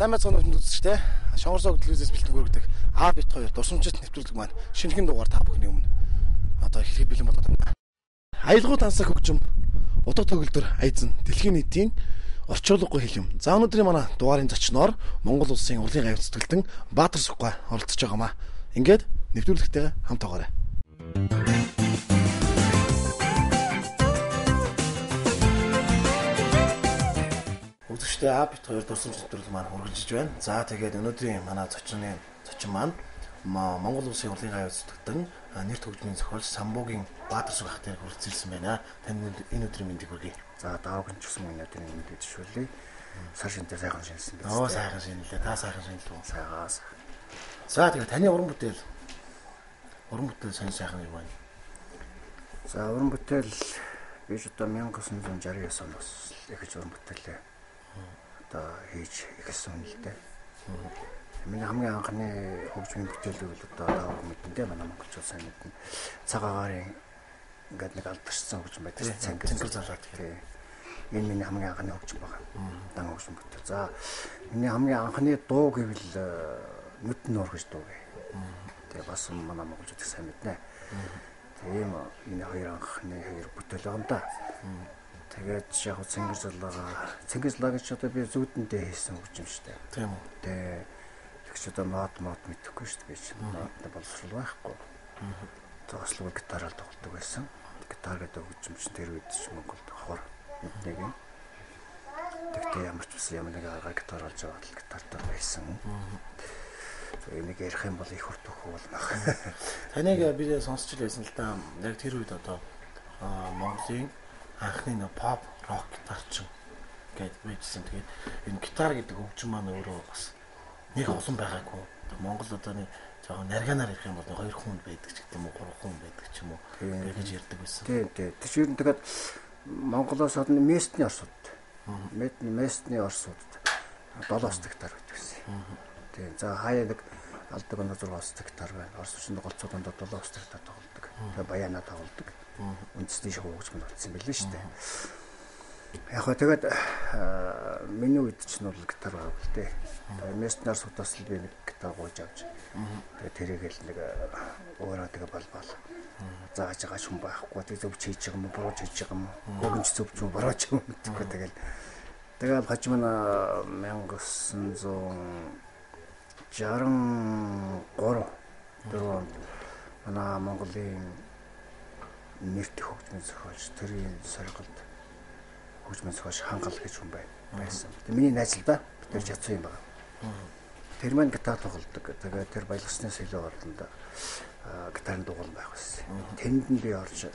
Сайн байцгаана уу үзэгчтэй. Шонгорсоо телевизээс бэлтгэн хүргэдэг А бит 2 дурсамжит нэвтрүүлэг маань шинэхэн дугаар та бүхний өмнө одоо хэрэг бэлэн болоод байна. Аялгау тансаг хөгжим утга төгөлдөр айзан дэлхийн нийтийн орчуулгагүй хэл юм. За өнөөдрийн манай дугаарын зочноор Монгол улсын урлагийн гавь цэцгэлтэн Баатар Сүхбай оролцож байгаамаа. Ингээд нэвтрүүлэгтэйгээ хамт байгаарай. Үзэгчтэй А бит 2 дурсамжит нэвтрүүлэг маань хүргэлжиж байна. За тэгээд өнөөдрийн манай зочин маань Монгол улсын урлагийн гавь цэцгэлтэн нэр төгжмийн зохиолч Самбуугийн Баатар Сүхбай хатаар хүрэлцүүлсэн байна. Танд энэ өдрийн мэндийг хүргэе. За даавгын ч гэсэн энэ өдрийн мэндийг төшөөлье. Сар шинтэй сайхан шинэлсэн биз. Оо сайхан шинэлээ. Та сайхан шинэлв үү? Сайгаас. За тэгээд таны уран бүтээл сайхан юм байна. За уран бүтээл биш одоо 1969 оноос эхэлж уран бүтээлээ одоо хийж эхэлсэн юм л дээ. Миний хамгийн анхны хөгжмийн бүтээлүүд бол одоо даавг мэдэндээ манай монголчууд сайн мэднэ. Цагаагаарын ингээд нэг алдаршсан хөгжим байдаг. Цэнгэр залаад тийм. Энэ миний хамгийн анхны хөгжим байна. Дан хөгжим бүтээл. За миний хамгийн анхны дуу гэвэл нүд нуур гэж дуу гээ. Тэгээ бас манай монголчууд их сайн мэднэ. Тийм миний хоёр анхны бүтээл байгаа юм да. Тэгээд яг цэнгэр залаа гэж одоо би зүудэндээ хийсэн хөгжим шүү дээ. Тийм үү. Тэгээ тэгч одоо мод мэдэхгүй шүү дээ. Модтай боловсрол байхгүй. Зослог гитараар тоглодог байсан. Гитар гэдэг хөгжим чинь тэр үед ч Монголд хор нэг юм. Тэгтээ ямар ч байсан ямар нэг арга гитар олж аваад гитартаа байсан. Энийг ярих юм бол их хүртэх болно. Таныг би сонсч байсан л да. Яг тэр үед одоо Монголын анхны pop rock гитарчин гэдэг байсан. Тэгээд энэ гитар гэдэг хөгжим маань өөрөө бас нэг олон байгаагүй. Монгол одоо нэг жоохон нарганаар ярих юм бол 2 хүн байдаг ч гэдэг юм уу 3 хүн байдаг ч юм уу гэж ярьдаг байсан. Тийм. Тэр чинь тэгээд Монголоос гадна местний орсууд. Местний орсууд 7 ост гитар байдаг гэсэн. Тийм. За хаяа нэг алдаг оноо 6 ост гитар байна. Орс чинь голцоо дондоо 7 ост гитар тоглодог. Тэгээ баяна тоглодог. Үндэсний шоу хөгжмөд утсан байлээ шүү дээ. Яг хөө тэгээд миний үед ч нь бол гитар байв л дээ. Тэгээд местний орсуудаас л би нэг гитар гуйж авч. Тэгээд тэрийг л нэг өөрөө тэгээ балбал. Зааж байгаа юм байхгүй. Тэгээд зөв хийж байгаа юм уу, бурууж хийж байгаа юм уу? Гөгөнч зөвч юм бурууч юм гэдэггүй тэгээд. Тэгээд хажим нь 1963 дөрөв манай Монголын нэрт хөгжмийн зохиолч тэрийн сорилт хөгжмийн зохиолч хангал гэж хүн байсан. Тэгээ миний найз л да. Тэр чадсан юм байна. Тэр маань гитар тоглодог. Тэгээ тэр баялагчны сэлээ ордонд гитарын дугуйл байх байсан. Тэнд нь би орж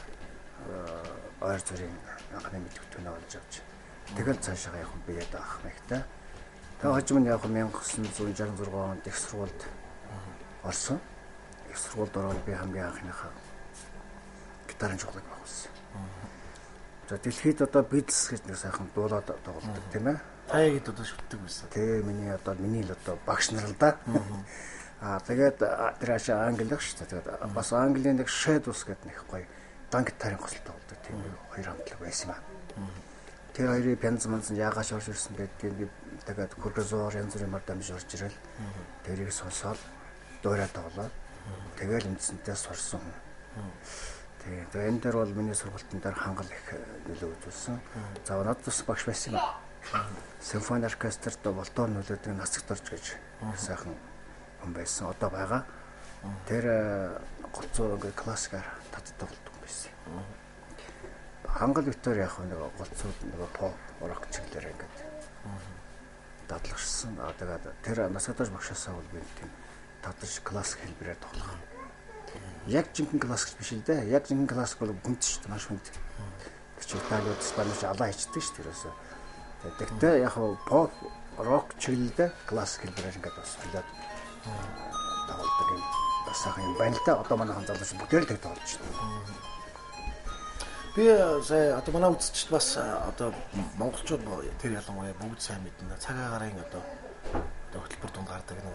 ойр зүрийн анхны мэдвэтгүнээ олж авч тэгэл цаашаа явах биед авах мэхтэй. Тэгээ хожим нь яг 1966 онд их сургуульд орсон. Их сургуульд ороод би хамгийн анхныхаа гитарын жуулыг байгуулсан. За дэлхийд одоо Beatles гэж нэг сайхан дуулаад тоглодог тийм ээ. Таяг хэд одоо шүтдэг байсан. Тэгээ миний л одоо багш нар л да. Тэгээд тэр ашаа англих шүү дээ. Тэгээд бас Английн нэг Shadows гэдэг нэг гоё дан гитарын гослол тоглодог тийм хоёр хамтлаг байсан юм аа. Тэр хоёрын пянз яагаач орж ирсэн гэдгийг тэгээд кургазоор янз бүрийн мар дамж орж ирэл. Тэрийг сонсоод дуурай тоглоод тэгэл үндсэнтэй сурсан. Тэгээд энэ дээр бол миний сургалтын дээр хангал их нөлөө үзүүлсэн. За надад бас багш байсан юм аа. Симфони оркестрт Волтоор нөлөөдөг Нацагт орж гэж сайхан хүн байсан. Одоо байгаа. Тэр голцоо ингээ классикаар татдаг тоглодог байсан. Хангал Виктор яг нэг голцоод нэг pop rock чиглэлээр ингээд дадлагшсан. Тэгээд тэр Нацагт багшаасаа бол би тийм татаж классик хэлбэрээр тоглох. Яг жинхэнэ классик биш л дээ. Яг жинхэнэ классик бол гүнт шүү дээ. Маш гүнт. Тэр чинь Италиуд Спаниш алаа хийдэг шүү дээ. Тэрээс. Тэгтээ яг pop rock чиглэлдээ классик хэлбэрээр ингээд бас хэлээд тоглодог юм. Бас сайхан юм байна л да. Одоо манайхан залууч бүгдээр л тэг тоглож байна. Би сая одоо манай үзэгчд бас одоо монголчууд тэр ялангуяа бүгд сайн мэднэ. Цаг агарын одоо хөтөлбөр дунд гардаг нэг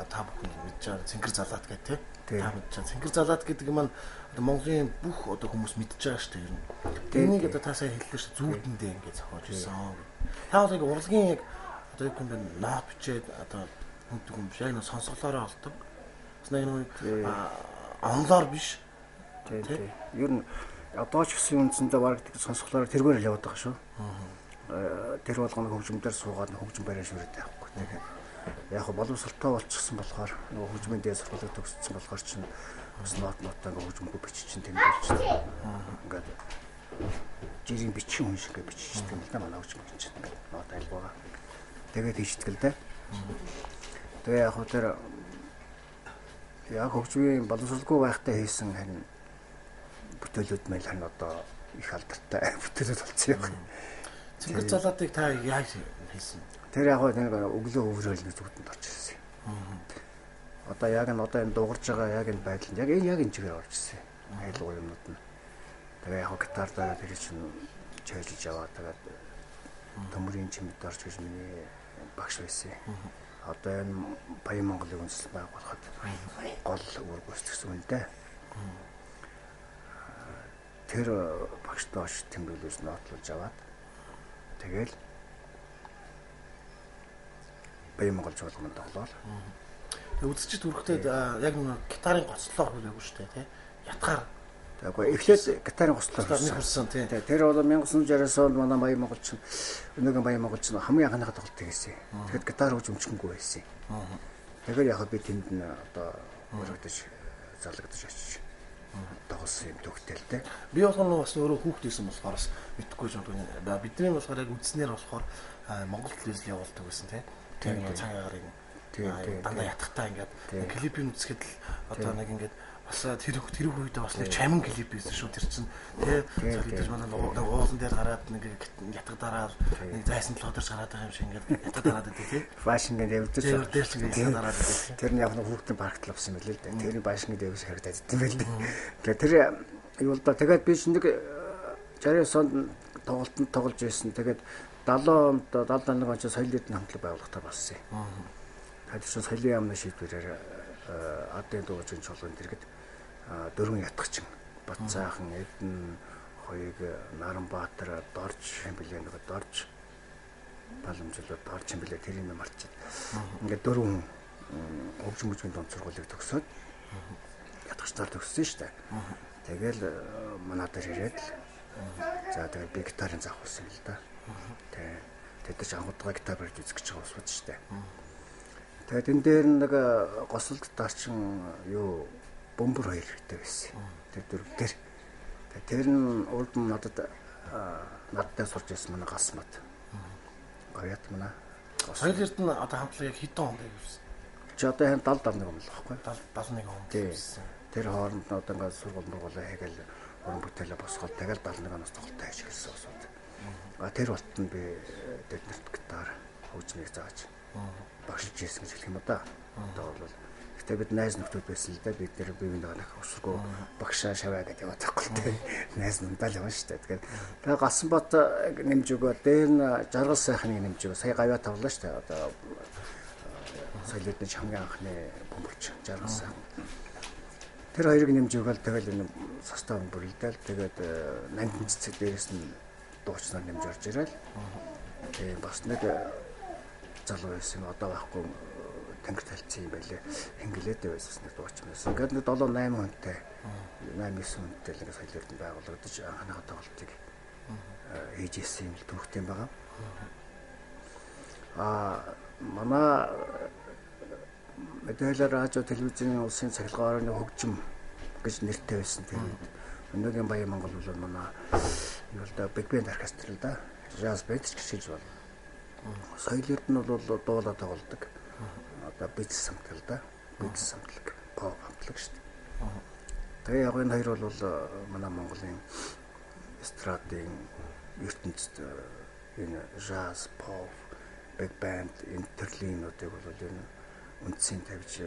та бүхэн мэдж байгаа цэнгэр залаад гэдэг тий. Та мэдж байгаа цэнгэр залаад гэдэг нь одоо Монголын бүх одоо хүмүүс мэдж байгаа шүү дээ. Энийг одоо та сая хэллээ шүү зүүдэндээ ингээд зохиож ирсэн. Та бол яг урлагийн яг одоо яг юм нот бичээд одоо хүндэг юм шиг яг нэг сонсголоороо олдог. Бас нэг онлоор биш. Тийм. Ер нь одоо ч гэсэн үндсэндээ баг сонсголоор тэргээр л яваад байгаа шүү. Тэр болгоно хөгжмөдөр суугаад хөгжим бариа шүрээд байхгүй. Тэгэхээр яг боловсролтой болчихсон болохоор нөгөө хөгжмийн дээд сургуулийг төгссөн болохоор чинь бас нотаа ингээ хөгжмөгүй бичиж тэмдэглэж ингээд жирийн бичиг хүн шиг бичиж тэмдэглэж манай хөгжим чинь ингээд нот альбага. Тэгээд хийчихдэг л дээ. Тэгээ яг тэр яг хөгжмийн боловсролгүй байхдаа хийсэн харин бүтээлүүд мэл харин одоо их алдартай бүтээлүүд болсон юм. Цэнгэр залаадыг та яаж хийсэн? Тэр яг нэг өглөө өврөөл нэг зүгтэнд орж ирсэн. Одоо яг энэ дуурж байгаа яг энэ байдал яг энэ чигээр орж ирсэн. Айлгуу юмнууд нь. Тэгээ яг гитартаа тэр чинь чөөлж яваа. Тэгээд төмөрийн чимэд орж гэж миний багш байсан. Одоо энэ Баян Монголын үндэслэл байгуулахад гол үүрэг гүйцэтгэсэн үнтэй. Тэр багштай очиж тэмдэглэж нотлуулж аваад тэгэл Баян Монгол жуулганд тоглоод. Тэгээ үзэгчд хүрэхдээ яг нэг гитарын гоцлоо хүрээгүй шүү дээ, тий. Ятгаар. Тэгэхгүй эхлээд гитарын гоцлоо хүрсэн, тий. Тэр бол 1960 онд манай Баян Монголч өнөөгийн Баян Монголч хамгийн анхныхаа тоглолт хийсэн. Тэгэхэд гитар хөгж өмчгөнгүй байсан. Тэгэхээр яг би тэнд нь одоо өргөдөж залгадаж очиж тоглосон юм төгтөлтэй. Би болохоор бас өөрөө хүүхэд байсан болохоор бас мэдхгүй ч юм. Бидний болохоор яг үзнээр болохоор Монгол телевизээр явуулдаг байсан, тий. Тэгээ цагаагаар дандаа ятгахтаа ингээд клипийг үзэхэд л одоо нэг ингээд бас тэр үедээ бас нэг чамин клип байсан шүү тэр чинь тий залгидаж манай нэг уулан дээр гараад нэг ятгах дараад нэг зайсан толгойдорч гараад байгаа юм шиг ингээд ятгах дараад байдаг тий фашин ингээд явдаж дээр чинь ингээд дараад байдаг тэр нь яг нэг хүүхдийн паркт авсан юм л л дээ тэрний башны дэвс харагдаад идэв байл дээ тэгээ тэр юу л да тэгээд би чинь нэг 69 онд тоглолтод тоглож байсан тэгээд 70 онд 71 онд соёлын эдийн хамтлаг байгуулалтаар болсон юм. Тэгэхээр чинь соёлын яамны шийдвэрээр адын дуужин чулуун дэргэд дөрвөн ятгачин Бацаахан, Эдэн, Хоёг, Наранбаатар, Дорж юм билээ нэг Дорж Баламжлаа Дорж юм билээ тэр юм марчаад. Ингээд дөрвөн хөгжмөжгийн дунд сургуулийг төгсөөд ятгачтаар төгссөн шүү дээ. Тэгэл манай дээр ирээд за тэгээд би гитарын заах болсон юм л да. Тэгээд ч анхудгаа гитар барьж үзэх гэж байгаа усвад шүү дээ. Тэгээд энэ дээр нэг госолд дарчин юу бөмбөр хоёр хэрэгтэй байсан. Тэр дөрөв дээр. Тэр нь урд нь надтай сурч ирсэн манай гас мат. Гоёт манай. Соёл эрдэнэ одоо хамтлаг яг хэдэн онд явсан? Чи одоо хэн 70 71 он л баггүй. 71 онд явсан. Тэр хооронд одоо ингээд сургууль хийгээл уран бүтээлээ босгоод тэгэл 71 оноос тоглолтоо хийж гэлсэн усууд. Тэр болтон би тэднэрт гитар хөгжмийг зааж багшилж ирсэн гэж хэлэх юм да. Одоо бол гэхдээ бид найз нөхдөд байсан л да. Бид нэр бие биенээ нэг усргүй багшаа шаваа гэдэг яваад байхгүй л дээ. Найз нундаал явна шүү дээ. Тэгээд Гасанбат нэмж өгөө. Дээр нь Жаргал сайхныг нэмж өгөө. Сая гавья тавлаа шүү дээ. Одоо соёлын хамгийн анхны бөмбөрч Жаргал сайхан. Тэр хоёрыг нэмж өгөөл тэгэл энэ состав бүрэлдээл тэгээд нандин цэцэг дээрээс нь дуучнаар нэмж орж ирэл. Тэгээд бас нэг залуу байсан одоо байхгүй тэнгэр талцсан юм байлээ. Хингэлээд байсан нэг дуучин байсан. Ингээд нэг 7 8 хүнтэй 8 9 хүнтэй л соёл эрдэнэ байгуулагдаж анхныхаа тоглолтыг хийж ирсэн юм л түүхтэй байгаа. Манай мэдээлэл радио телевизийн улсын цахилгаан орны хөгжим гэж нэртэй байсан тийм. Өнөөгийн Баян Монгол бол манай юу л да биг бэнд оркестр л да. Jazz band ч гэж байна. Соёл эрдэнэ бол дуулаа тоглодог. Одоо бич самтлаг да. Бич самтлаг, pop самтлаг шүү дээ. Тэгээ яг энэ хоёр бол манай Монголын эстрадын ертөнцид энэ jazz, pop, big band энэ төрлийнүүдийг бол энэ үндсийн тавьж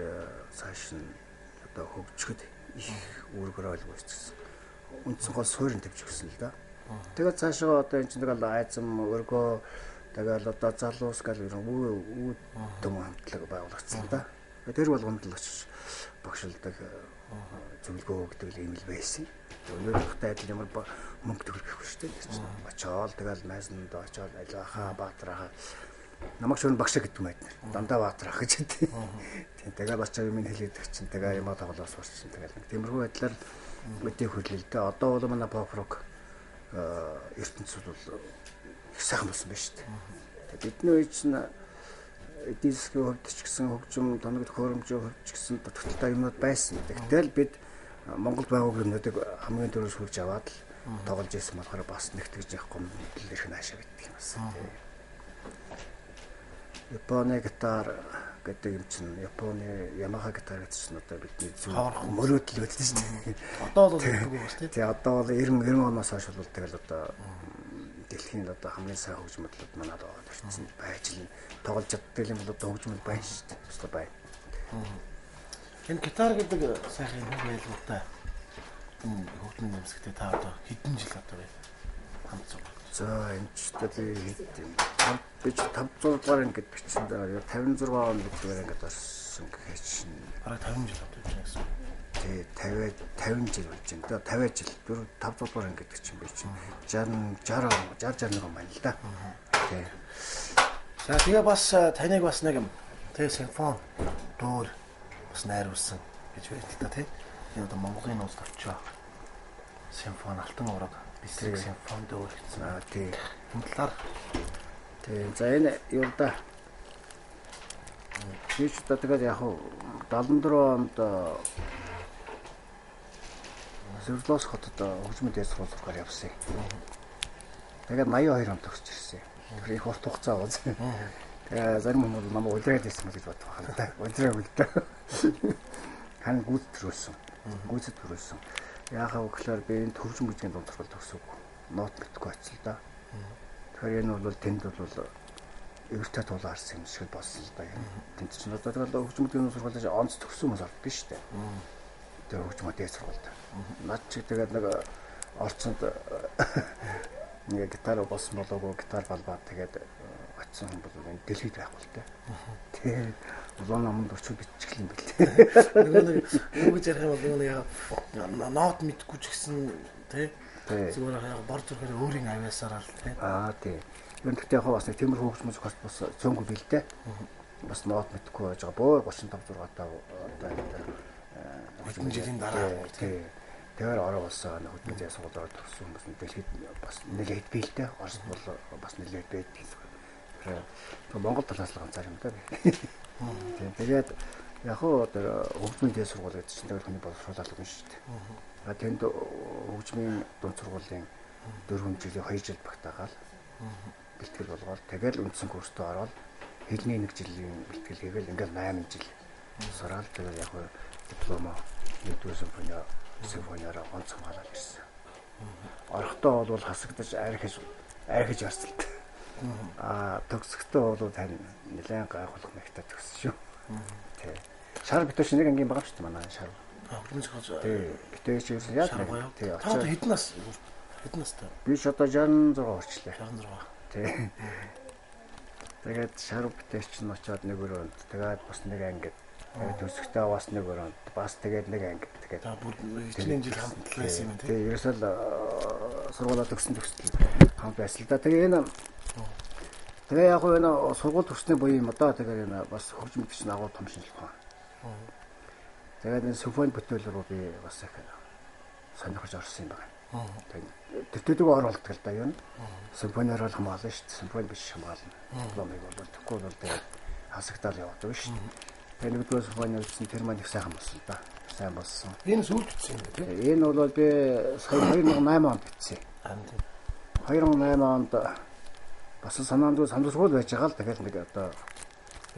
цааш нь одоо хөгжөхөд их үүргээр ойлгуулсан. Үндсэн гол суурин тавьж өгсөн л да. Тэгээд цаашаа одоо энэ чинь нэг айзам өргөө тэгэл одоо залуус гал үүд дөм хамтлаг байгуулагдсан л да. Тэр болгонд л очиж багшилдаг зөвлөгөө өгдөг юм л байсан. Өнөөдрийнхтэй адил ямар мөнгө төгрөхгүй шүү дээ. Очоод тэгэл найзнууд очоод айлхаа баатрахаа намайг шүүн багш гэдэг юм байна. Дандаа баатар ах гэж тий. Тэгээ бас чаг минь хэлээдэг чинь тэгээ юм тоглоос сурч чинь тэгээ нэг тиймэрхүү байдлаар мэдээ хөрлөлтэй. Одоо бол манай pop-rock ертөнцийн бол их сайхан болсон байна шүү дээ. Бидний үе чинь дискийн хувьд ч гэсэн хөгжим, тоног төхөөрөмжийн хувьд ч гэсэн тогтолтой юмнууд байсан. Тэгтэл бид Монголд байгаагүй юмнуудыг хамгийн түрүүс хурж аваад л тоглож ирсэн болохоор бас нэгтгэж явахгүй л ирэх наашаа гэдэг юм байна. Японы гитар гэдэг юм чинь Японы Yamaha гитар гэдэг чинь одоо бидний зөв мөрөөдөл байдаг шүү дээ. Одоо бол үгүй бас тийм. Тэгээ одоо бол 90 оноос хойш бол тэгэл одоо дэлхийн одоо хамгийн сайн хөгжмөдлөд манад ороод ирсэн байж л тоглож чаддаг юм бол одоо хөгжмөл байна шүү дээ. Өстой байна. Энэ гитар гэдэг сайхан нэг байлгуутай хөгжмөн нэмсгтээ та одоо хэдэн жил одоо вэ? Хамт зураг. За энэ ч одоо би 500 дугаар ингээд бичсэн дээр 56 он гэдгээр ингээд орсон гэхээ чинь бараг 50 жил авдаг гэсэн. Тий 50 жил болж байна. 50 жил 500 дугаар ингээд чинь би чинь 61 он байна л да. Тий. За тэгээ бас таныг бас нэг юм тий симфон дуур бас найруулсан гэж байна та тий. Энэ одоо Монголын улс төвчөө симфон алтан ураг бисрэг симфон дуур гэсэн. Аа тий. Энэ талаар тий. За энэ юу да. Би ч одоо тэгээд яг 74 онд Свердловск хотод хөгжмөд сургуулиар явсан. Тэгээд 82 онд төгсөж ирсэн. Тэр их урт хугацаа гоц. Тэгээ зарим хүмүүс намайг улираад ирсэн гэж боддог байна да. Улираа үлдээ. Хан гүйт төрүүлсэн. Гүйцэд төрүүлсэн. Яахаа гэхээр би энэ хөгжим бүжгийн дунд сургууль төгсөөгүй. Нот мэдгүй очил да. Тэгэхээр энэ бол тэнд бол эвэртэй тулаарсан юм шиг болсон л да. Тэнд ч одоо тэгэл хөгжим бүжгийн сургуулийн онц төгссөн хүмүүс болдсон шүү дээ. Тэр хөгжмөд сургуульд. Над чи тэгээд нэг орцонд нэг гитар болсон болоогүй гитар балбаа тэгээд очсон юм бол энэ дэлхийд байхгүй л дээ. Тэгээд улаан аманд очиж бичих юм бэл. Нэг юу гэж ярих юм бол яг нот мэдгүй ч гэсэн тий зүгээр яг бор зүрхээр өөрийн авьяасаар л тий. Аа тий. Юу гэхдээ яг бас нэг тиймэрхүү хөгжмөж бас цөөнгөө бил дээ. Бас нот мэдгүй байж байгаа. Бөөр 35 6 таа одоо хөгжмөж жилийн дараа тий. Тэгэхээр ороо болсон хөдөлмөрийн сургуулиуд төгссөн хүмүүс дэлхийд бас нэлээд биелтэй. Оросд бол бас нэлээд байдаг. Тэгэхээр Монгол талаас л ганцаар юм да. Тэгээд яг хоо хөгжмийн сургууль гэдэг чинь тэгэл хүний боловсруулалт юм шүү дээ. Тэнд хөгжмийн дунд сургуулийн 4 жилийн 2 жил багтаагаал бэлтгэл болгоод тэгэл үндсэн курстөө ороод хэлний 1 жилийн бэлтгэл хийгээл ингээл 8 жил сураад тэгэл яг хоо дипломо симфониараа онцгой халаал ирсэн. Орохдоо бол хасагдаж архиж арсалт. Төгсөхдөө бол тань нэлээд гайхуулах нэгтэй төгссөн шүү. Тий. Шар битүүч нэг ангийн байгаа шүү дээ манай шар. Тий. Битүүч юу яа. Тий. Та хэдэн настай? Би ч одоо 66 хүрчлээ. 66. Тий. Тэгээд шар битүүч нь очиод нэг өрөөнд тэгээд бас нэг ангид төсөгтэй бас нэг өрөөнд бас тэгээд нэг анги тэгээд бүр хичнээн жил хамт байсан юм тий. Ерөөсөө сургуулаа төгсөн хамт байсан л да. Тэгээ энэ тэгээ яг энэ сургууль төгснөө буюу юм одоо тэгээ энэ бас хөгжмөд чинь агуу том шинжилгээ байна. Тэгээд энэ симфони бүтээлрүү би бас их сонирхож орсон юм байна. Тэгээд төвтөдөг оруулдаг л да юу. Симфониар бол хамгаална шүү дээ. Симфони биш хамгаална. Дипломыг бол тэгэхгүй бол тэгээд хасагтаал явуулдаг шүү дээ. Тэгээд нэгдүгээр симфони үзсэн тэр маань их сайхан болсон да. Сайн болсон. Энэ сүүлд бичсэн юм тийм. Энэ бол би сая 2008 онд бичсэн. 2008 онд бас санамсргүй байж байгаа л тэгээд нэг одоо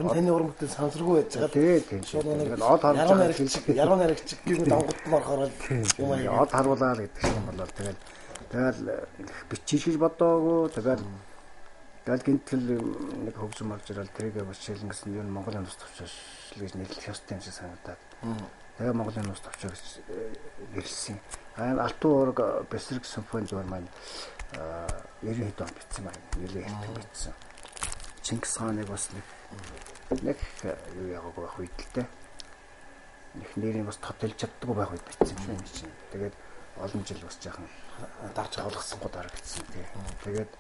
энэ таны уран бүтээл санамсргүй байж байгаа. Тийм. Тэгээд од харж яруу наригч гинэ донгот морхорол юм аа. Од харуулаа л гэдэг юм болоо. Тэгээд бичих гэж бодоогүй. Тэгээд гинтэл нэг хөгжим авч ирэл тэрийг бас шилэнгсэн юм Монголын ус төвчөөс гэж нэрлэх ёстой юм шиг санагдаад. Тэгээ Монголын ус төвчөө гэж нэрлсэн. Алтан ураг бэсрэг симфони зур маань 90 хэд он бичсэн байна. Нэлээд их бичсэн. Чингис хааныг бас нэг юу яагагүй байх үедэлтэй. Нэг нэрийг бас тодтолж чаддаггүй байх үед бичсэн юм чинь. Тэгээд олон жил бас жаахан дарж авалгасан гоо дараа бичсэн. Тэгээд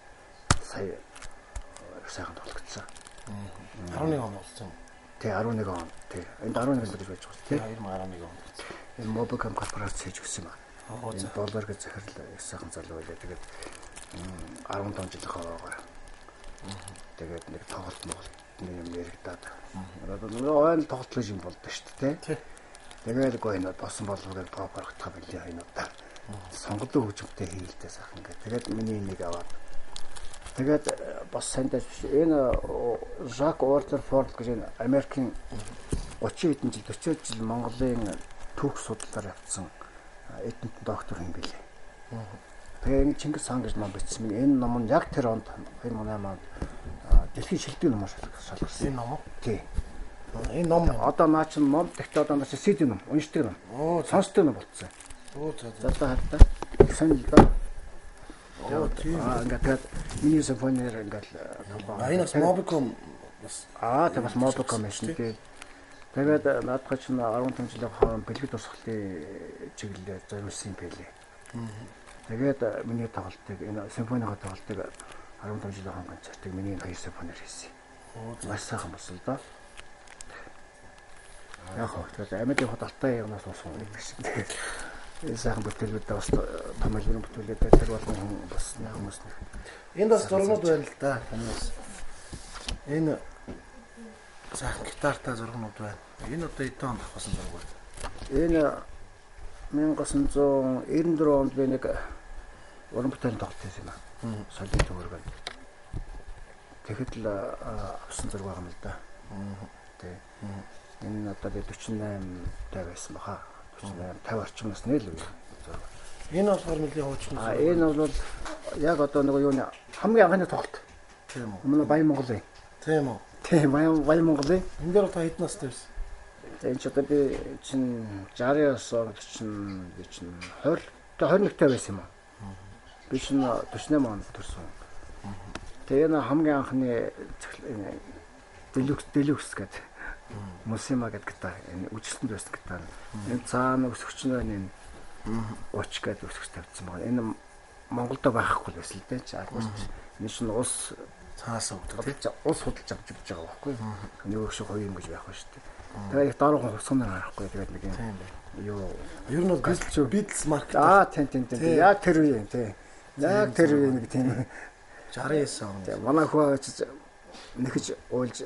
сая сайхан тоглогдсон. 11 он болсон. Тий 11 он. Тий. Энд 11 л гэж байж байгаа тий. 2011 он. Энэ Mobicom корпорац хийж өгсөн юм аа. Энэ доллар гэж захирал сайхан залуу байлаа. Тэгээд 15 жил хаваагаар. Тэгээд нэг тоглолт юм яригадаад. Ойл тоглолт гэж юм болдоо шүү дээ тий. Тэгээд гоо энэ босон болгоод топ гаргах байлаа энэ удаа. Сонголоо хөгжмөнтэй хийлдээ сайхан ингээд. Тэгээд миний нэг аваад. Тэгээд бас сандаж энэ Жак Уортерфорд гэж энэ Америкийн 30 хэдэн жил 40 жил Монголын түүх судлаар явцсан эдэнт доктор юм билээ. Тэгээ энэ Чингис хаан гэж ном бичсэн. Энэ ном нь яг тэр онд 2008 онд дэлхийн шилдэг номоор шалгарсан. Энэ ном уу? Тий. Энэ ном одоо наа чин ном тэгтээ одоо наа CD ном, уншдаг ном. Сонсдог ном болцсон. За хатаа. Сонь л да. Ингээд миний симфониэр ингээд энэ бас Mobicom бас тэг бас Mobicom шин тий. Тэгээд наадах чинь 15 жилийн хаан бэлгэд тусгалын чиглэлээр зориулсан юм байлээ. Тэгээд миний тоглолтыг энэ симфонийн тоглолтыг 15 жилийн хаан концертыг миний хоёр симфониэр хийсэн. Маш сайхан болсон да. Яг хөө тэгээд Америкийн худалтай ягнаас ууссан юм биш. Энэ сайхан бүтээлүүдээ бас том элбэрийн бүтээлүүдээ тэр болгон хүн бас хүмүүс нэг. Энд бас зургууд байна л да. Танаас энэ сайхан гитартай зургууд байна. Энэ одоо эдэн онд авсан зураг байна. Энэ 1994 онд би нэг уран бүтээлийн тоглолт хийсэн юм аа. Солид төгөргөн. Тэгэхэд л авсан зураг байгаа юм л да. Тэ. Энэ одоо би 48 тай байсан баха. 48 50 орчим насны л үе. Энэ болохоор нэлийн хуучин. Энэ бол яг одоо нэг юуны хамгийн анхны тоглолт. Тийм үү. Манай Баян Монголын. Тийм үү. Тийм Баян Монголын. Энэ дээр одоо хэдэн настай байсан? Энэ ч одоо би чинь 69 он чинь би чинь 21 тай байсан юм аа. Би чинь 48 онд төрсөн. Тэгээ энэ хамгийн анхны делюкс гэдэг Мусима гэдэг гитар энэ үжилтэнд байсан гитар. Энэ цаана өсгөгч нь энэ 30 гэдэг өсгөгч тавьсан байна. Энэ Монголд байхгүй байсан л дээ. Энэ чинь ус цаас өгдөг. Ус худалж авч өгч байгаа байхгүй. Нөгөө шиг хоёр юм гэж байх ба шүү дээ. Тэгээ их дөрвөн хувцсан харахгүй. Тэгээд нэг юм юу ер нь бол Beatles маркет. Тийм. Яг тэр үе юм тий. Яг тэр үе нэг тийм 69 он. Манай хөө нэгж уйлж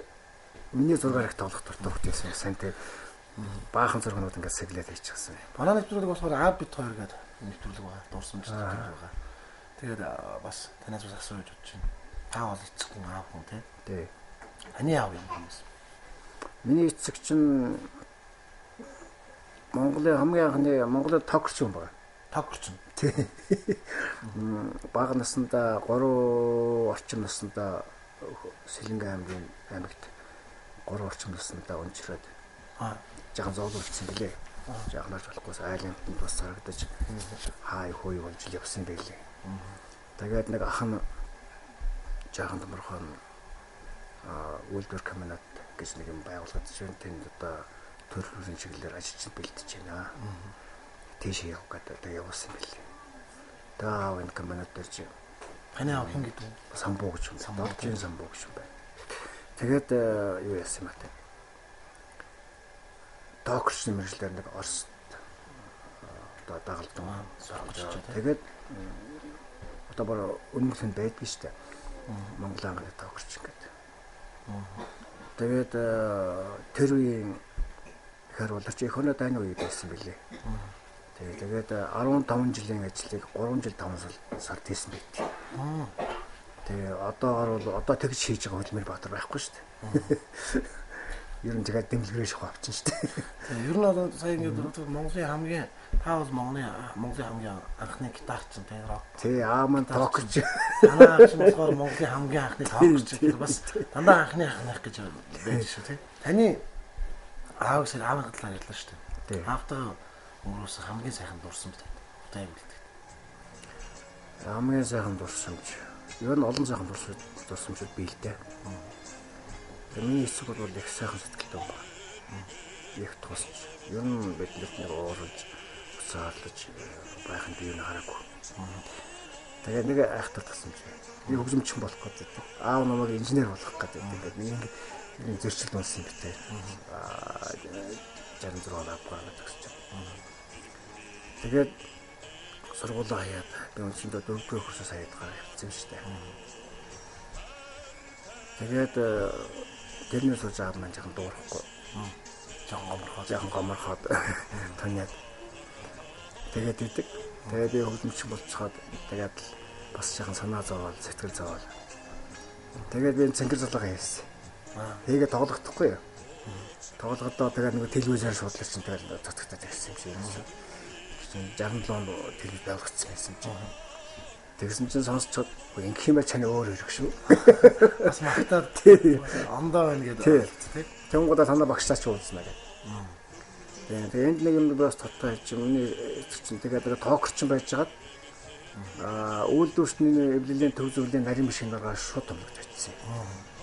миний зургаар их тоглох дуртай хөлтөөсөн сайн тий. Баахан зургууд ингээд сэглээд хийчихсэн. Манай нэвтрүүлэг болохоор Abit 2 гэдэг нэвтрүүлэг байгаа. Дурсамж нэвтрүүлэг байгаа. Тэгээд бас танаас бас асууж бодож байна. Та бол эцэгхэн аав хүн тий. Тий. Таны аав юм хүмүүс. Миний эцэг чинь Монголын хамгийн анхны Монголын токч юм байна. Токч. Тий. Бага наснда 3 орчим наснда Сэлэнгэ аймагт 3 орчим наснда унжраад жаахан зоолуулсан гэлээ. Жаахан арч болохгүйс айлентд бас харагдаж хай хөөй унжил явсан байлээ. Тэгээд нэг ах нь жаахан томорхон үйлдвэр комбинат гэж нэг юм байгууллагад чинь тэнд одоо төрөлхтний чиглэлээр ажиллаж бэлдэж байна. Тийш явах гэдэг явуулсан байлээ. Таав энэ комбинат дээр чи таны аав хэн гэдэг вэ? Самбуу гэж юм. Самбуу гэж юм байна. Тэгээд юу яасан юм бэ? Докторчны мэргэжлэр нэг Оросд одоо дагалдан сургаж. Тэгээд одоо бүр өнөмсөн байдгийн шүү дээ. Монголын анхны докторч гэдэг. Тэгээд тэр үеийн харуулгач их өнөө дайны үе байсан билээ. Тэгээд 15 жилийн ажлыг 3 жил 5 сард хийсэн байт. Тэгээ одоо тэгж хийж байгаа Хөлмөр Баатар байхгүй шүү дээ. Ер нь тэгээд дэмлэгрээ шахав авчин шүү дээ. Ер нь одоо сая ингээд Монголын хамгийн та бол Монголын хамгийн анхны гитарчин тий рок. Тий маань токч. Танаа авч болохоор Монголын хамгийн анхны токч гэх бас дандаа анхны гэж байж шүү тий. Таны аав сая аавын талаар ярьлаа шүү дээ. Аавтайгаа өнгөрөөсөн хамгийн сайхан дурсамж тань үлдээ. Хамгийн сайхан дурсамж. Ер нь олон сайхан дурсамжууд бий л дээ. Миний эцэг бол их сайхан сэтгэлтэй байна. Их тусч. Ер нь биднэрт нэг уурж, уцаалж байхын бий нь хараагүй. Тэгээ нэг айхтар тасан юм. Би хөгжимчин болох гэдэг. Аав намайг инженер болгох гэдэг. Ингээд нэг зөрчил унсан юм битээ. 66 он авах гэж. Тэгээд сургуулаа хаяад би өнөөдөр 4-р курсээс хаяад явцсан шүү дээ. Тэгээд тэрнээс сууж байгаа маань жоохон дуурахгүй. Жоохон гоморхоод таниад. Тэгээд идэг. Тэгээд би хөгжимчин болцоход тэгээд бас жоохон санаа зовоод сэтгэл зовоод. Тэгээд би цэнгэр залгаа хийсэн. Тэгээ тоглохдохгүй юу? Тоглохдоо тэгээд нэг телевизээр шуудлаа чинь тэгээд цоцготой тавьсан юм шиг. 67 он телевиз байгуулагдсан байсан чинь. Тэгсэн чинь сонсцоод ингэх юм ба чаны өөр хэрэг шүү. Бас магтаад ондоо байна гэдэг тийм. Тэнгуудаа танаа багшлаач уулзнаа гэдэг. Тэгээ энд нэг юм бас тодтой хийж өмнө чинь тэгээд тоокер ч байж байгаад үйлдвэрчний эвлэлийн төв зөвлөлийн нарийн машин гаргаа шууд томлогд очсон.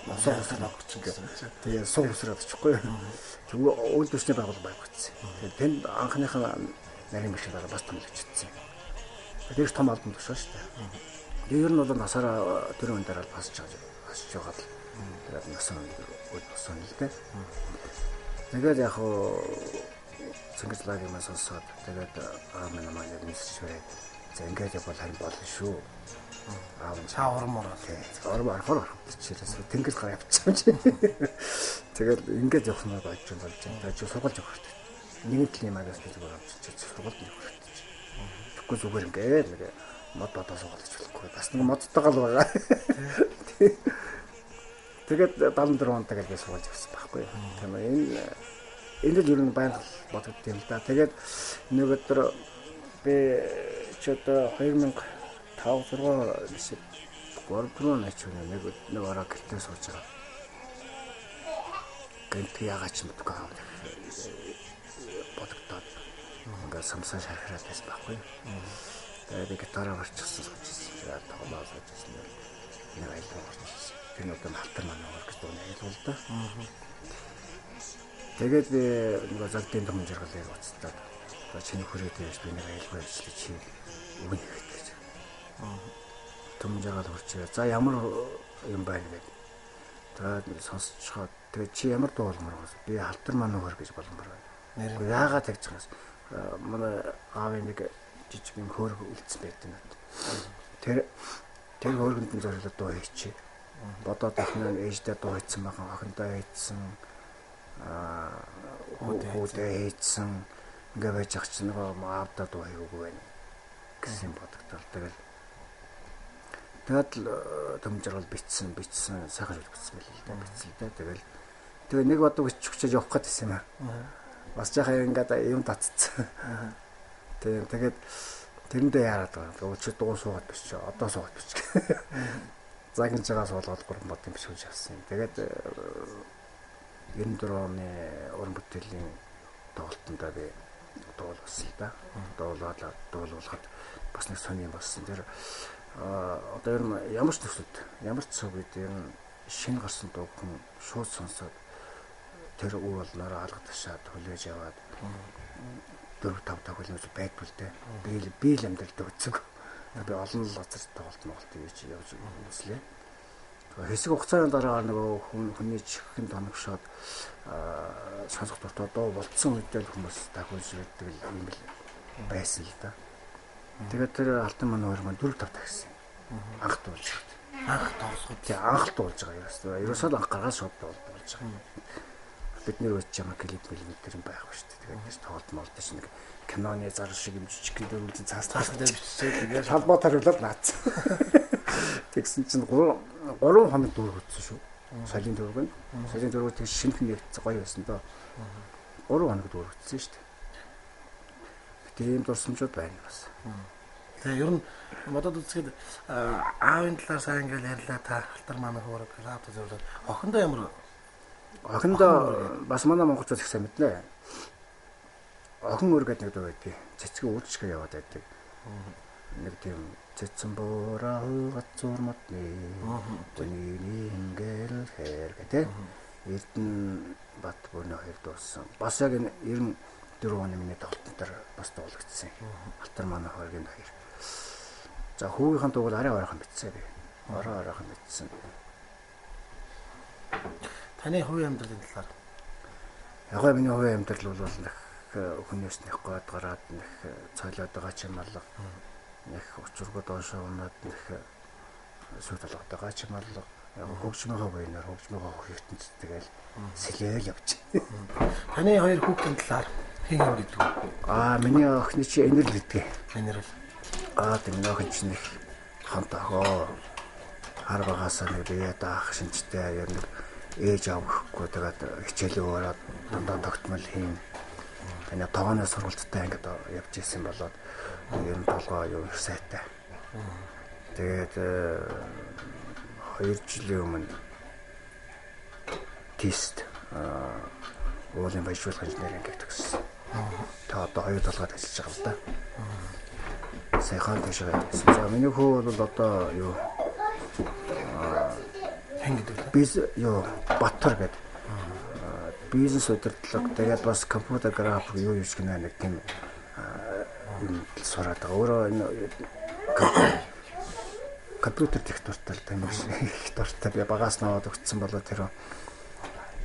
Суу усраад авчихсан гэсэн. Тэгээ суу усраад очихгүй. Тэгвэл үйлдвэрчний байгуул байгуулсан. Тэгээд тэнд анхныхаа нарийн машин гараа бас томлогд очсон. Тэгээд том албан тушаа шүү дээ. Тэгээ ер нь бол насаараа тэр үн дээр бас хасж байгаа л. Тэгээд насан л дээ. Тэгээд яг хоо цэнгэрлагийн маань сонсоод тэгээд минь маань яг мэдчихвээ. За ингээд явбал харин болно шүү. Чаавармаар ормоор чирээс тэнгэр гараа явчихсан чи. Тэгээд ингээд явах нь болж байна. Тэгээд сургууль явах хэрэгтэй. Нэгэн талын магаас би зүгээр авчиж сургуульд явах хэрэгтэй. Тэгэхгүй зүгээр ингээд нэг мод бодоо суулгаж болохгүй. Бас нэг модтойгоо л байгаа. Тэгээд 74 он тэгээд би сургууль явсан байхгүй. Тэгээд энэ л ер нь байнга бодогдсон юм да. Тэгээд нэг өдөр би ч одоо 2005 6 нисэд 3 нач нэг ороо гэлтээ сууж байгаа. Гэнт яагаад ч мэдгүй аа. Бодогдоод ингээд самсаа шархираад байсан байхгүй. Тэгээд би гитараа орчихсон суучихсан. Тэгээд тоглоо суучихсан. Нэг айлтаа орчихсон. Тэр нь одоо халтар манай оркестр дууны айлгуул да. Тэгээд би нэг залтын том жаргалыг уцтаад чиний хүрээд байж би нэг айлгуул ажиллаж чи өгнө гэж. Том жаргал хүрчээ. За ямар юм байна гэдэг. Тэгээд сонсцоход тэгээд чи ямар дуу болмоор байна? Би халтар манай хөр гэж болмоор байна. Яагаад тэгж байгаас манай аавын нэг жижиг юм хөөр үлдсэн байдаг надад. Тэр хөөргөнд нь зориулаад дуу хийчихээ. Бодоод ихнээ ээждээ дуу хийсэн байгаа, охиндоо хийсэн, хүүдээ хийсэн, ингээ байж ах чинь нөгөө аавдаа дуу хийгээгүй байна гэсэн бодогдол. Тэгээд төмжрал бичсэн сайхан жил бичсэн байл л да. Бичсэн л да. Тэгээд нэг бодог өччихөж явах гэсэн юм аа. Бас жахаа ингээд юм татцсан. Тэгээд тэрэндээ яарад байгаа. Өчигд дуу суугаад бичиж, одоо суугаад бичиж. Загин жагаа суулгаад 3 бод юм биш үж авсан. Тэгээд 94 оны уран бүтээлийн тоглолтонд би дуулсан л да. Дуулуулахад бас нэг сони юм болсон. Тэр одоо ер нь ямар ч төсөлд, ямар ч цаг үед ер нь шинэ гарсан дуу хүн шууд сонсоод тэр үе болноор алга ташаад хүлээж яваад 4-5 тохиолнож байдгүй л дээ. Би л амьдралд өгцөг. Би олон газар тоглолт хийж явж үзлээ. Хэсэг хугацааны дараа нөгөө хүний чихэн тоногшоод сонсох дуртай дуу болцсон үедээ хүмүүс дахиулж байдаг юм бэл байсан л да. Тэгээд тэр алтан манай хоёр маань 4-5 тагсан. Анх дуулж байгаа. Анх тоглоход тий анх дуулж байгаа. Ерөөсөө анх гаргаж шууд болж байгаа. Бид нэр үуч юм клип юм байх ба шүү дээ. Тэгээд тоглолт молдож нэг киноны зар шиг юм жижиг дөрвөлжин цаастаа биччихээ. Тэгээд талбай тариулаад наацсан. Тэгсэн чинь 3 хоног дүүргэсэн шүү. Солийн дүүргэн. Солийн дүүргүүд тэг шинхэн нэгц гоё байсан доо. 3 хоног дүүргэсэн шүү дээ. Тийм дурсамжууд байна бас. Тэгээ ер нь бодоод үзэхэд аавын талаар сайн ингээл ярьлаа та халтар манай хөөрөг лаапта зөвлөд. Охиндоо ямар? Охиндоо бас манай монголчууд их сайн мэднэ. Охин өөр гэдэг нэг дуу байдгийг цэцгээ үүдчгээ яваад байдаг. Нэг тийм цэцэн бороо гацуур матны төний ингээл хэр гэдэг. Эрдэн бат бүрний хоёр дуусан. Бас яг 94 оны миний тоглолтын дээр бас дуулагдсан. Халтар манай хоёрын хоёр. За хүүгийнхэн дуу бол арай ойрхон битсэн би. Ойрхон битсэн. Таны хувийн амьдралын талаар. Яг миний хувийн амьдрал бол нэг хүнээс нэг гоод гараад нэг цойлоод байгаа ч юм алга. Нэг учиргууд доошоо унаад нэг сүт толгойд байгаа ч юм алга. Яг хөгжмийнхөө буйнаар хөгжмийнхөө хөвгтөнд тэгэл сэлээл явж. Таны хоёр хүүхдийн талаар хин гэдэг үү? Миний охины чи энерл гэдэг. Энерл. Тийм охин чи нэг хантахоо хар багасаа нэг бие даах шинжтэй яг нэг ээж авахгүй тэгээд хичээлээ ороод дандаа тогтмол хийн. Таны тогооны сургалттай ингээд явж исэн болоод ер нь толгой юу их сайтай. Тэгээд 2 жилийн өмнө тест уулын баяжуулах инженеринг төгссөн. Та одоо 2 толгойд ажиллаж байгаа л да. Сайхан тийшээ байсан. За миний хүү бол одоо юу Баттар гэдэг бизнес удирдлага тэгээд бас компьютер график юу юуч гэнэ нэг тийм юм сураад байгаа. Өөрөө энэ компьютер технологитой тийм их дуртай би багаас наваад өгцсөн болоо тэр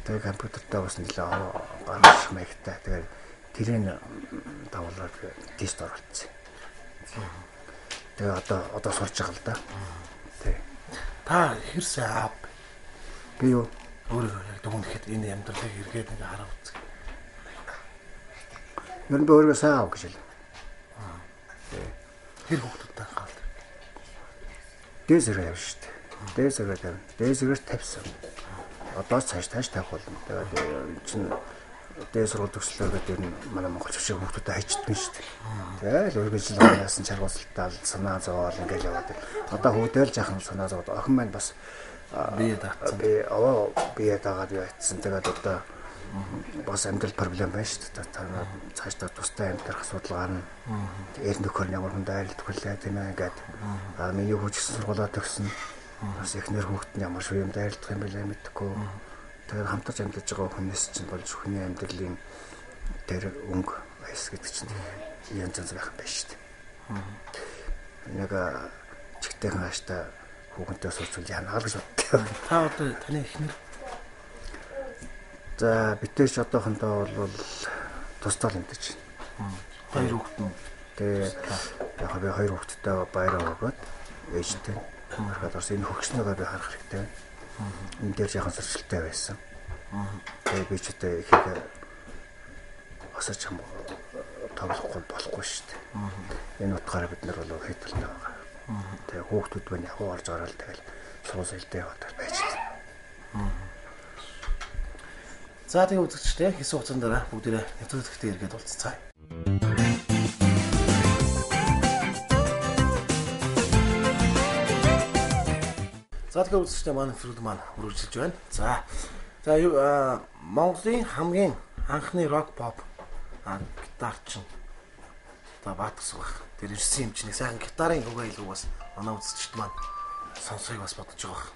тэгээд компьютертай бас нэлээ гарах маягтай. Тэгээд тэрийн давуулаад тест оролцсон. Тэгээд одоо сурж байгаа л да. Тий. Та хэрсээ аав би юу өөрөө яг дүгнэхэд энэ амьдралыг эргээд ингээ хараа үзье. Ер нь би өөрөө сайн аав гэж хэлээ. Тэр хүүхдүүдтэй хаалт. Дээсрээ явж штэ. Дээсрээр тавьсан. Одоо цааш тавих болно. Тэгээд чинь дээс сургууль төгслөөгээд ер нь манай монголч шиг хүүхдүүдэд хайчдсан штэ. Тэгэл өргөжл яасан чаргуулалтаа санаа зовоол ингээл яваад. Одоо хүүдэл жахан санаа зовоод охин маань бас бие даацсан. Бие даагаад яатсан. Тэгээд одоо бас амьдрал проблем байна шүү дээ. Та цаашдаа тустай амьдрах асуудал гарна. Эр нөхөр ямар хүн дайрлах хүлээ тийм ээ ингээд. Миний хүүчсэн сургуулаа төгсөн. Бас эхнэр хүүхэд нь ямар шиг юм дайрлах юм бэлээ мэдэхгүй. Тэгээд хамтарч амьдарч байгаа хүнээс чинь болж хүний амьдралын тэр өнгө байс гэдэг чинь янз янз байх юм байна шүү дээ. Нэг чигтэйхэн хааштай хүүхэнтэй суучвал яана гэж боддог. Та одоо таны эхнэр за битээч одоохондоо бол тусдаал амьдч байна. Хоёр хүүхэд нь. Тэгээ яг би хоёр хүүхэдтэй баяраа өгөөд ээжтэй. Харахад бас энэ хөгснөөгөө би харах хэрэгтэй байна. Энэ дээр яхан сэрчилтэй байсан. Тэгээ би ч одоо ихийг осож хам тоглохгүй болохгүй шүү дээ. Энэ утгаараа бид нар бол хэдэлтэй байгаа. Тэгээ хүүхдүүд байна яг орж ороод тэгэл суус илдээ яваад байж байна. За тэгээ үзэгчтэй хэсэг хугацаанд дараа бүгдээрээ нэвтрүүлэгтээ эргээд уулзцаая. За тэгээ үзэгчтэй маань нэвтрүүлэг маань үргэлжилж байна. За Монголын хамгийн анхны рок pop гитарчин одоо Баатгас баг. Тэр ирсэн юм чинь сайхан гитарын үгээ илүү бас манай үзэгчд маань сонсохыг бас бодож байгаа.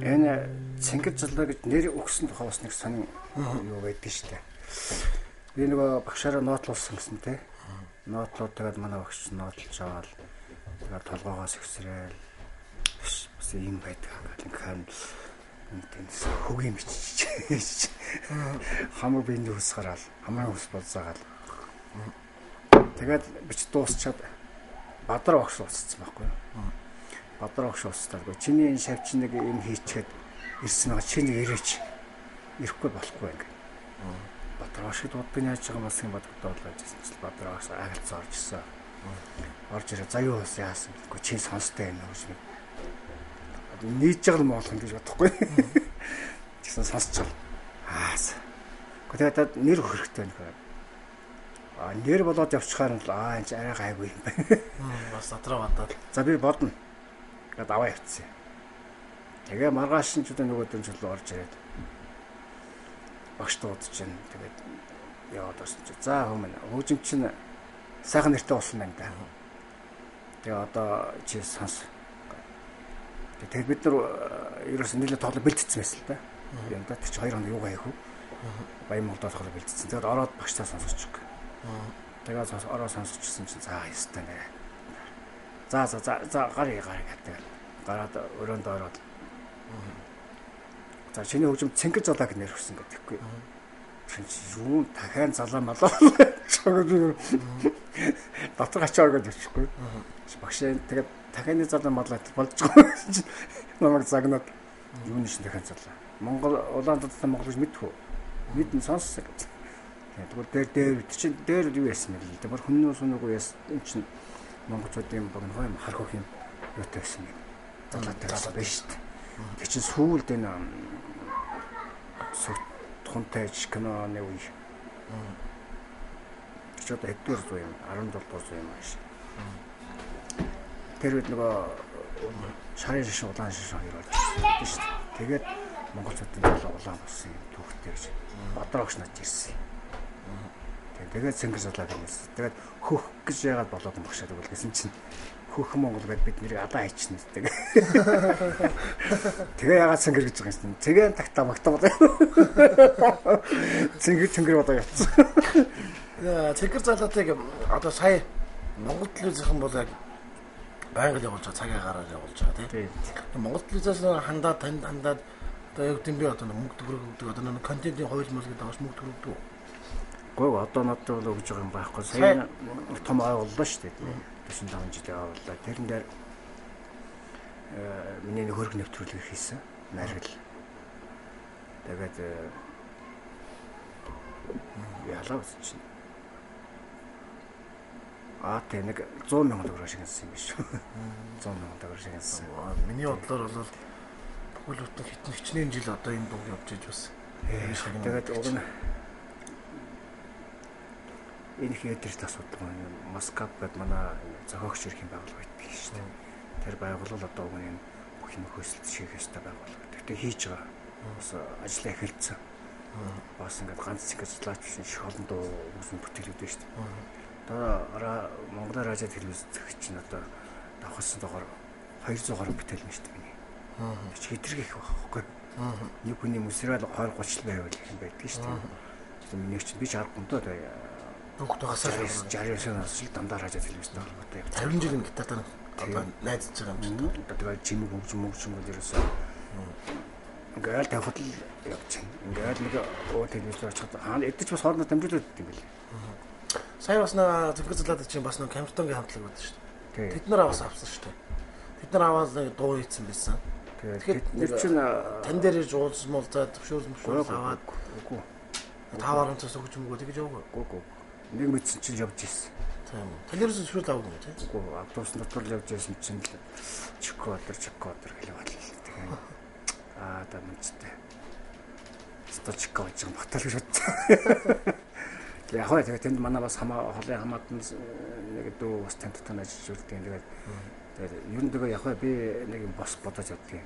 Энэ цэнгэр залуу гэж нэр өгсөн тухай бас нэг сонин юу байдаг шүү дээ. Би нөгөө багшаараа нотлуулсан гэсэн те. Нотлууд тэгээд манай багш нотлж аваад тэгээд толгоогоос ихсрээл бас юм байдаг. Ингээм тэнс хөгийн бичиж хамаг биений хүс гараал хамаа хүс болзаагаал. Тэгээд бич дуусчаад Бадар багш ууцсан байхгүй юу? Бадар багш ууцтаагүй. Чиний энэ шавч нэг юм хийчихэд ирсэн байгаа чи нэг ирээч. Ирэхгүй болохгүй ингээ. Бадар багш дуудсан яаж байгаа мас юм бодогдоод байжсэн чинь Бадар багш агалцаа орж ирсэн. Орж ирээ за юу бас яасан гэхгүй чи сонстой юм уу гэж. Нийж байгаа юм болох юм гэж бодохгүй. Тэгсэн сонсчоо. Тэгээд нэр хөрхтэй нөхөр. Нэр болоод явчихаар нь энэ арай гайгүй юм байна. Бас дотроо бодоод. За би бодно. Гэт аваа явцсан. Тэгээ маргааш нь ч одоо нөгөө дөм чөлөө орж ирээд багш дуудаж байна. Тэгээд яваад орсон чи. За хүмүүс хөгжим чинь сайхан нэртэй болсон байна да. Тэгээ одоо чи сонс. Тэгээд бид нар ерөөс нэлээд тоглоо бэлдсэн байсан л да. Юм да чи 2 хоног юу гайх вэ? Баян Монголд тоглоо бэлдсэн. Тэгээд ороод багштай сонсож байгаа. Тэгээд ороо сонсчихсан чинь за ястай нэ. За гарыг гэдэг. Гараад өрөөнд ороод. За чиний хөгжим цэнгэр залаа гэж нэр өгсөн гэдэггүй. Юу дахиад залаа малаа. Дотор гачаа гэж очихгүй. Багшаа тэгээд дахианы залаа малаа болж байгаа. Намайг загнаад юу нэш дахиад залаа. Монгол улаан дутсан монгол гэж мэдвүү. Мэдэн сонссон гэж. Тэгвэл дээр чинь дээр юу яасан бэ? Тэр хүннөөс нүгөө яс энэ чинь монголчуудын богино юм харах юм юутай байсан юм. Залаатай байсан шүү дээ. Тэг чинь сүүлд энэ тунтай киноны үе. Ч одоо хэдгээр зүй юм 17 дугаар зүй юм ааш. Тэр үед нөгөө шарын шиш улаан шиш хоёр байдаг шүү дээ. Тэгээд монголчуудын улаан болсон юм түүхтэй гэж бодрогч над ирсэн. Тэгээд цэнгэр залаа гэнээс. Тэгээд хөх гэж яагаад болоод юм багшаа тэгвэл гэсэн чинь хөх Монгол гэдээ бид нэрийг алаа хийчихнэ гэдэг. Тэгээ яагаад цэнгэр гэж байгаа юм. Тэгээ тагтаа магтаа болоо. Цэнгэр болоо явцсан. Цэнгэр залаатыг одоо сая Монгол телевизийнхэн бол яг байнга л явуулж байгаа, цагийн гараар явуулж байгаа тийм. Монгол телевизээс хандаад одоо яг тийм би одоо мөнгө төгрөг одоо нэг контентын хууль мөл гэдэг бас мөнгө төгрөг дүү. Гоо одоо надад бол өгж байгаа юм байхгүй. Сая том ойлголоо шүү дээ. 45 жилийн ойлголоо. Тэрэн дээр миний хөрг нэвтрүүлэг хийсэн. Наргил. Тэгээд ялаа үзчихсэн. Тэ нэг 100 мянган төгрөг шигнсэн юм биш үү? 100 мянган төгрөг шигнсэн. Миний бодлоор бол бүхэл бүтэн хичнээн жил одоо энэ дуу явж иж бас. Тэгээд уг нь энэ хээдэрт асуудал маань Москва гэдэг манай зохиогч ирэх байгууллага байдаг шүү дээ. Тэр байгууллага одоо уг нь бүх юм хөөсөлт шийх ёстой байгууллага. Тэгтээ хийж байгаа. Бас ажлаа эхэлсэн. Бас ингээд ганц зэнгэж злаач биш их олон дуу үзэн бүтээлүүд байна шүү дээ. Одоо Монгол радио телевиз зэгч чинь одоо давхсан доогоор 200 гаруй бүтээл нь шүү дээ миний. Чи хитрэг их байхгүй. Нэг хүний мөсрөл 20 30 байвал юм байдаг шүү дээ. Миний чинь би ч аргагүй доо бүгд багасаа 69-аас л дандаа радио телевизтэй холбоотой яг 50 жилийн гитартаар одоо найзж байгаа юм шиг. Тэгээд чимэг хөгжмөд ерөөсөө ингээл тавхад л явж байна. Ингээл нэг телевизээр очиход хаана эдэж бас хоорондоо дамжуулаад байдаг юм билээ. Сая бас нэг зэнгэр залаад чинь бас нэг камертонгийн хамтлаг байдаг шүү дээ. Тэд нар бас авсан шүү дээ. Тэд нар аваад нэг дуу хийсэн байсан. Тэгээд нэр чинь тань дээр ирж уулзмуулзаад төвшөөрс аваад үгүй. 5-10 өгч мөгөө тэгж яваагүй. Үгүй. Нэг мэдсэн чинь явж ирсэн. Тийм үү. Таньдээс зөвшөөрөл авах юм тийм. Үгүй автобус дотор л явж ирсэн чинь л чокодер хэлээ батлаа. Тэгээ дамжтай. Сточко гэж батал гэж бодсон. Яг хоо тэгээ тэнд манай бас холын хамаатан нэг дүү бас танттай ажиллаж үлдээ. Тэгээд ер нь тэгээ яг би нэг юм бос бодож явдгийн.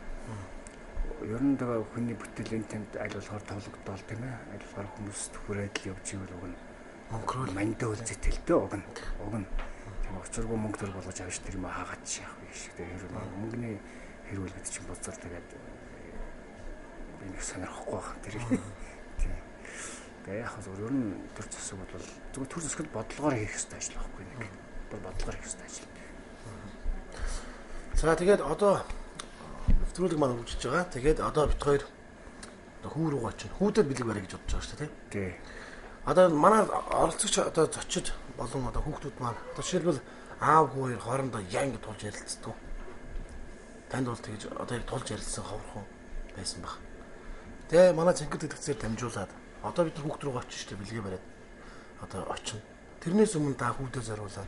Ер нь тэгээ хүний бүтээл энэ тэнд аль болохоор тоглогдол тийм ээ. Аль болохоор хүмүүст хүрээд л явж ивэл уг нь мөнгөрөл мандаа үлзэтэлтэй уг нь. Тийм очиргүй мөнгө төр болгож авч тэр юм хаагаад яах вэ шиг. Тэгээ мөнгөний хэрүүл гэдэг чинь буцаар тэгээд би нэг сонирхохгүй байна тэр. Тийм. Тэгээ яг зөв ер нь төр засаг бол зөвхөн төр засагт бодлогоор хийх хэрэгтэй ажил байхгүй нэг. Бол бодлогоор хийх хэрэгтэй ажил. За тэгээд одоо нэвтрүүлэг маань үргэлжлэж байгаа. Тэгээд одоо бит хоёр хүү рүү очино. Хүүдээр бэлэг барай гэж бодож байгаа шүү дээ, тий. Одоо манай оролцогч одоо зочид болон одоо хүүхдүүд маань одоо жишээлбэл аав хүү хоёр хоорондоо яг ингэ тулж ярилцдаг. Танд бол тэгж одоо яг тулж ярилцсан ховрхон байсан баг. Тэгээ манай цэнгэр тэтгцээр дамжуулаад одоо бид хүүхд рүү очиж штэ бэлгээ бариад одоо очино. Тэрнээс өмнө та хүүдээ зориулаад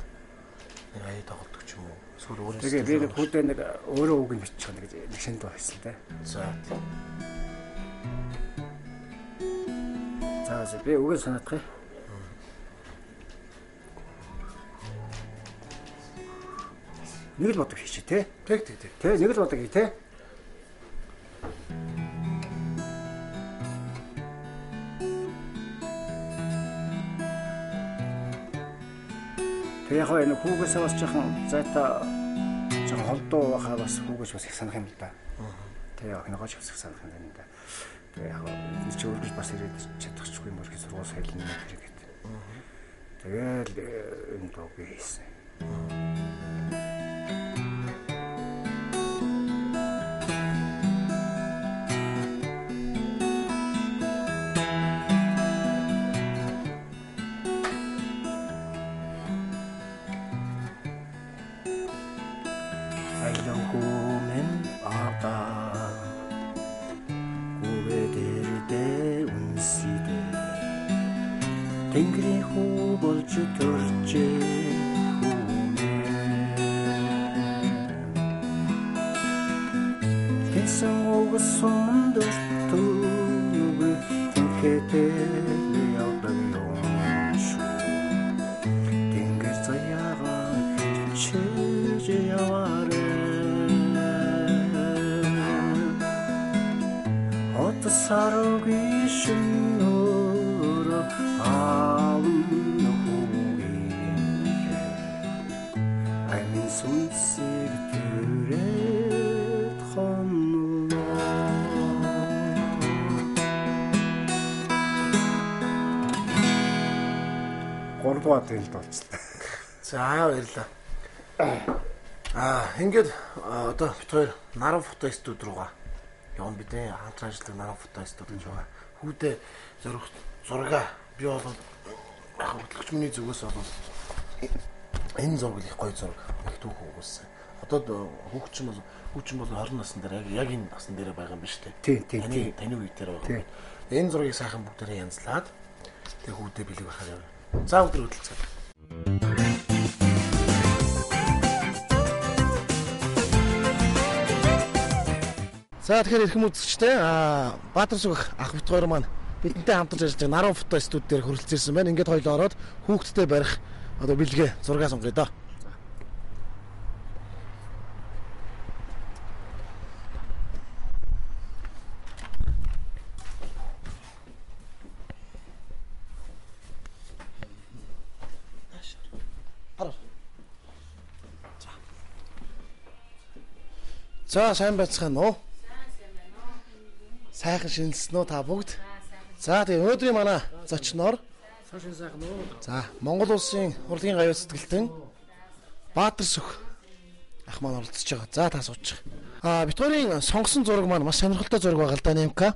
нэг аяа тоглодог ч юм уу. Эсвэл өөрөө тэгээ би нэг хүүдээ нэг өөрөө үг нь бичих нэг шинэ дуу хийсэн те. За. За би үгээ санаадах юм. Нэг л бодог хийчих те. Тэг. Тэ нэг л бодог хий те. Тэгээ яг энэ хүүгээсээ бас жоохон зайта жоохон холдоо байхаа бас хүүгээс бас их санах юм л да. Тэгээ охиноогоо ч бас их санах юм байна да. Тэгээ яг энэ ч өөрөж бас ирээд чадчихгүй юм шиг сургууль соёлын хэрэг гэдэг. Тэгэл энэ дууг хийсэн. Тэнгэрийн хүү болж төржээ хүнээ Тэсэн угс сумдөртөв Тэнхэтэл явдаг юм шүү Тэнгэр заяага хичээж яваарэ Хот саруугийн шөнөөрөө Сүнсийг түрээд хонлоо Гурдугаар тэлд болчихлоо. За баярлаа. Ингээд одоо бид хоёр Наран фото студ руугаа явна бид нэ хамтран ажилладаг Наран фото студ гэж байгаа. Хүүдээ зураг би бол хөтлөгч миний зүгээс бол энэ зураг их гоё зураг их түүх өгүүлсэн. Одоо хүүхчин бол 20 насны дээр яг энэ насны дээр байгаа юм биш үү? Тийм. Таны үе дээр байгаа. Энэ зургийг сайхан бүгдээрээ янзлаад тэг хүүдээ бэлэг байхаар яваа. За өдөр хөдөлцөө. За тэгэхээр эрхэм үзэгчтэй Баатарсүх ах бит хоёр маань бидэнтэй хамтарч ажилладаг Наран фото студ дээр хөрөлцөрсөн байна. Ингээд хоёул ороод хүүхдтэй барих одоо бэлгээ зураг сонгоё доо. За сайн байцгаана уу? Сайхан шинэлсэн үү та бүгд? За тэгээ өнөөдрийн манай зочноор сайхан уу? За Монгол улсын урлагийн гавьяа сэтгэлтэн Баатарсүх ах маань оролцож байгаа. За та суучих. Бид хоёрын сонгосон зураг маань маш сонирхолтой зураг байгаа л да нэмка.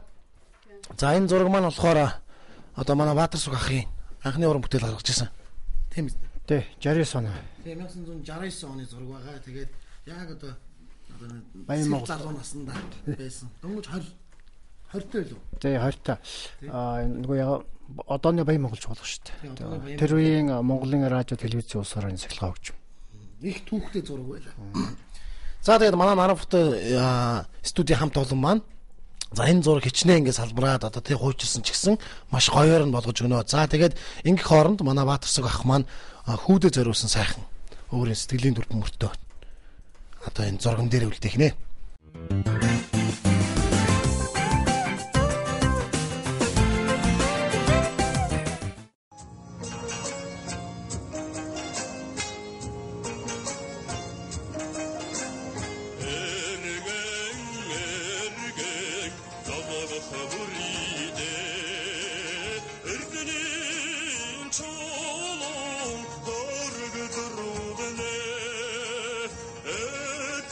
За энэ зураг маань болохоор одоо манай Баатарсүх ахын анхны уран бүтээл гаргаж ирсэн. Тийм үү? Тий, 69 он. Тэгээ 1969 оны зураг байгаа. Тэгээд яг одоо Баян Монгол залуу наснда байсан. Дөнгөж 20 л үү? Тий, 20 та. Нөгөө яг одооны Баян Монголч болох шүү дээ. Тэр үеийн Монголын радио телевиз уусаар энэ сахилгаа өгч. Их түүхтэй зураг байлаа. За тэгээд манай Наран фото студийн хамт олон маань за энэ зураг хичнээн ингэ салбараад одоо тий хуучилсан ч гэсэн маш гоёор нь болгож өгнө. За тэгээд ингэх хооронд манай Баатарсүх ах маань хүүдэ зориулсан сайхан өөрийн сэтгэлийн дүрд мөртөө одоо энэ зурган дээр үлдээх нэ.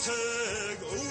Take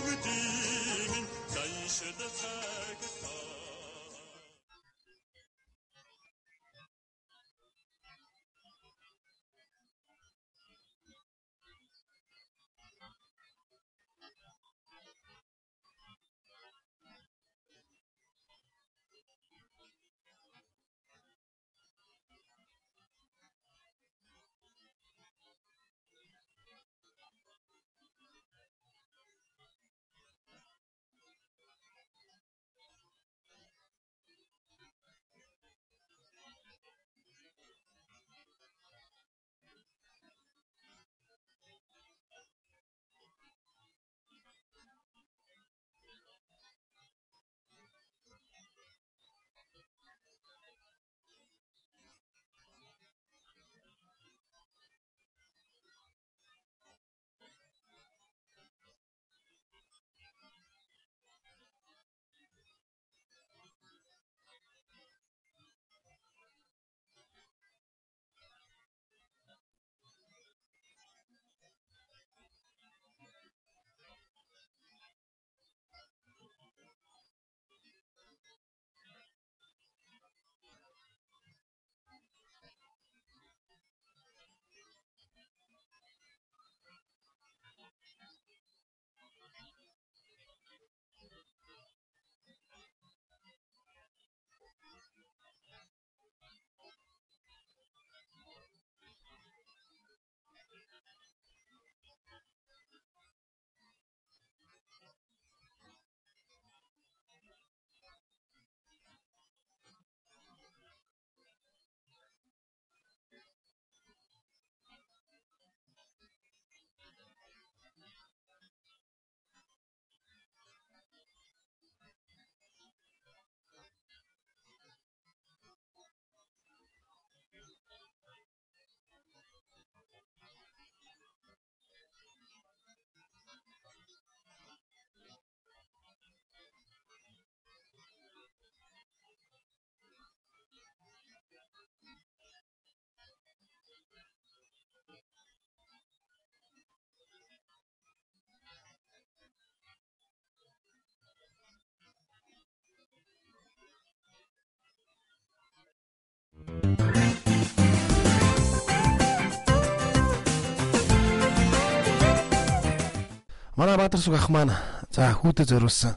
Манай Баатарсүг ах маань за хүүдэ зориулсан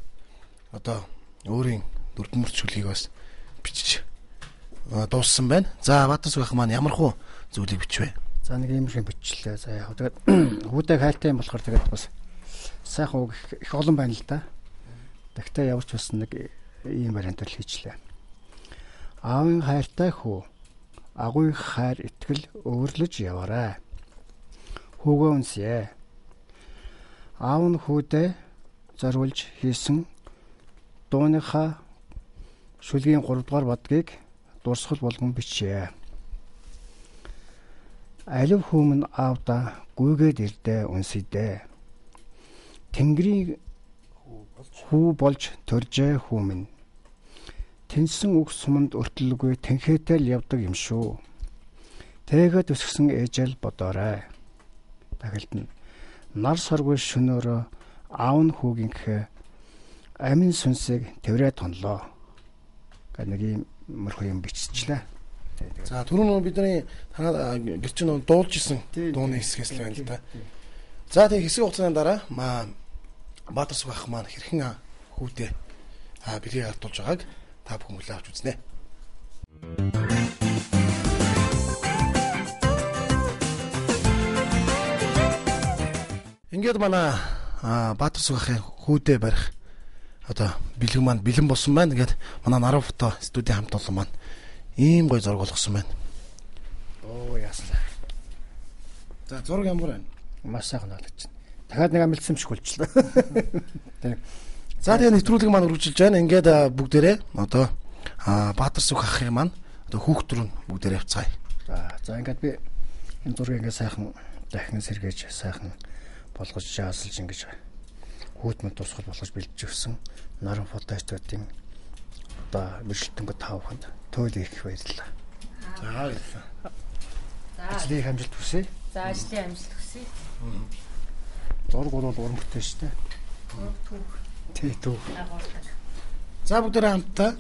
одоо өөрийн дурдмөрчлөлийг бас бичиж дууссан байна. За Баатарсүг ах маань ямархуу зүйлийг бичвэ? За нэг иймэрхүү бичлээ. За яг тэгээд хүүдээ хайлттай юм болохоор тэгээд бас сайхан үг их олон байна л да. Тэгтээ явж бас нэг ийм вариантаар хийчлээ. Аавын хайртай хүү, агуй хайр итгэл өвөрлөж яваарай. Хүүгөө үнсье. Аав нь хүүдээ зориулж хийсэн дууныхаа шүлгийн 3 дугаар бадгийг дурсгал болгон бичээ. Алив хүмүн аавда гүйгээд ирдэ үнсэдэ. Тэнгэрийн хүү болж төржээ хүмүн. Тэнсэн үг суманд өртөлгүй тэнхээтэй л явдаг юм шүү. Тэгээд өсгсөн ээжэл бодоорой. Дахилт нь нар соргүй шөнөөрөө аав нь хүүгийнхээ амин сүнсийг тэврээ тонлоо. Гэх нэг юм мөрхөө юм биччихлээ. За түрүүн бидний танаа гэрчин дуулж исэн дууны хэсгээс л байна л да. За тэгээ хэсэг хугацааны дараа Баатарсүг ах маань хэрхэн хүүдээ бэлгийг алтуулж байгааг та бүхэн хүлээн авч үзнэ. Ингээд манай Баатарсүг ахын хүүдээ барих одоо бэлэг маань бэлэн болсон байна. Ингээд манай Нарав фото студийн хамт олон маань ийм гоё зураг болгосон байна. Оо яасан. За зураг ямар байна? Маш сайхан болчихно. Дахиад нэг амжилтсан шиг болчихлоо. Тэг. За тэгээ нэвтрүүлэг маань үргэлжилж байна. Ингээд бүгдээрээ одоо Баатарсүг ахын маань одоо хүүхдэр нь бүгдээрээ авцгаая. За ингээд би энэ зургийг ингээд сайхан дахин сэргээж сайхан болгож жаасалж ингэж хүүтмэд тусгал болгож бэлдэж өгсөн Наран фото студийн одоо бишэлтэнгөө 5 хүнд төөл их баярлалаа. За баярлалаа. За ажлын амжилт хүсье. За ажлын амжилт хүсье. Зураг бол уран бүтээн шүү дээ. Түүх. За бүгдээрээ хамтдаа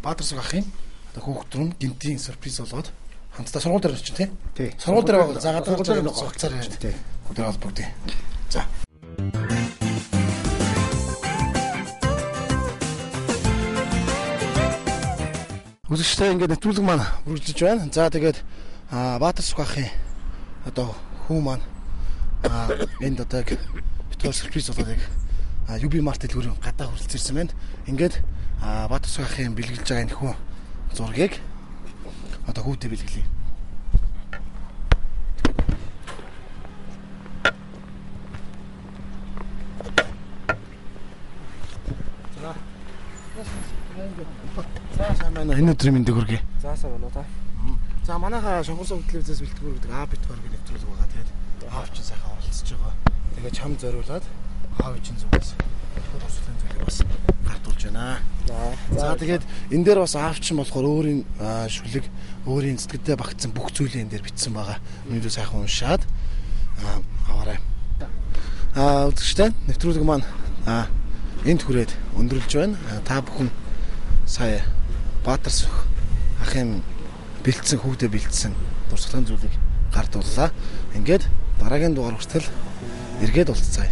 Баатарсүг ахын одоо хүүхдэр нь гинтийн сюрприз болгоод хамтдаа сургууль дээр очив тий. Сургууль дээр байгаа. За гадаа зогцоор байна тий. Бүгдээ холбогдъё. За. Үзэгчтэй ингээд нэвтрүүлэг маань үргэлжлэж байна. За тэгээд Баатарсүг ахын одоо хүү маань энд одоо битгол сюрприз болоод UB Mart дэлгүүрийн гадаа хүрэлцэрсэн байна. Ингээд Баатарсүг ахын бэлгэлж байгаа энэ хүү зургийг одоо хүүдээ бэлгэлье. За сайн байна. Энэ өдрийн мэндийг хүргэе. За сайн байна уу та. За манайхаа Шонгорсон телевизээс бэлтгэр гэдэг бит хоргийн нэвтрүүлэг байгаа. Тэгээд аав чинь сайхан оролцож байгаа. Тэгээд чам зориулаад аав чинь зүгээс тусалсан зүйлийг бас гартуулж байна. За тэгээд энэ дээр бас аав чинь болохоор өөрийн шүлэг, өөрийн цэцгэдээ багтсан бүх зүйлээ энэ дээр бичсэн байгаа. Өнөөдөр сайхан уншаад аваарай. Үзэгчтэй нэвтрүүлэг маань энд хүрээд өндөрлөж байна. Та бүхэн сая Баатарсүг ахын бэлдсэн хүүдээ бэлдсэн дурсгалын зүйлийг гардууллаа. Ингээд дараагийн дугаар хүртэл эргээд уулзцаая.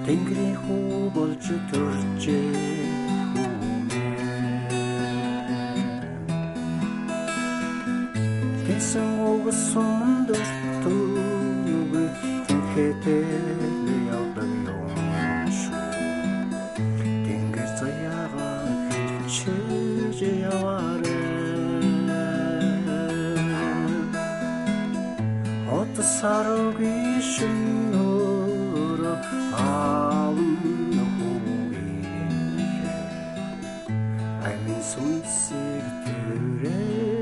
Тэнгэрийн хүү болж төржээ хүмээ. Тэнсэн үг суманд өртөлгүй тэнхээтэй явдаг юм шүү. Тэнгэр заяага хичээж яваарай. От саруугийн шөнөөрөө аавн хүүгийнхээ амин сүнсийг тэрээ